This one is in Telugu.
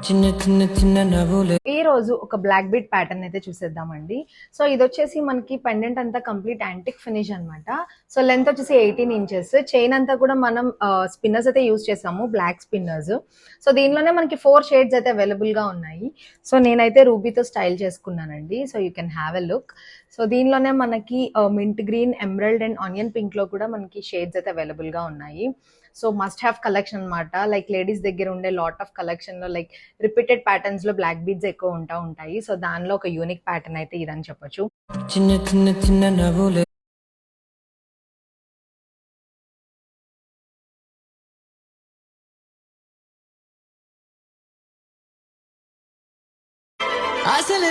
చిన్న చిన్న చిన్న నవ్వులే. ఈ రోజు ఒక బ్లాక్ బీట్ ప్యాటర్న్ అయితే చూసేద్దామండి. సో ఇది వచ్చేసి మనకి పెండెంట్ అంతా కంప్లీట్ యాంటిక్ ఫినిష్ అనమాట. సో లెంత్ వచ్చేసి 18 ఇంచెస్. చైన్ అంతా కూడా మనం స్పిన్నర్స్ అయితే యూస్ చేసాము, బ్లాక్ స్పిన్నర్స్. సో దీనిలోనే మనకి 4 షేడ్స్ అయితే అవైలబుల్ గా ఉన్నాయి. సో నేనైతే రూబీతో స్టైల్ చేసుకున్నానండి. So you can have a look. So దీనిలోనే మనకి mint green, emerald and onion pink లో కూడా మనకి షేడ్స్ అయితే అవైలబుల్ గా ఉన్నాయి. సో మస్ట్ హ్యావ్ కలెక్షన్ అనమాట. లైక్ లేడీస్ దగ్గర ఉండే లాట్ ఆఫ్ కలెక్షన్ లో లైక్ రిపీటెడ్ ప్యాటర్న్స్ లో బ్లాక్ బీడ్స్ ఎక్కువ ఉంటాయి. సో దానిలో ఒక యూనిక్ ప్యాటర్న్ అయితే ఇదని చెప్పొచ్చు. చిన్న చిన్న చిన్న నవ్వులే. అసలు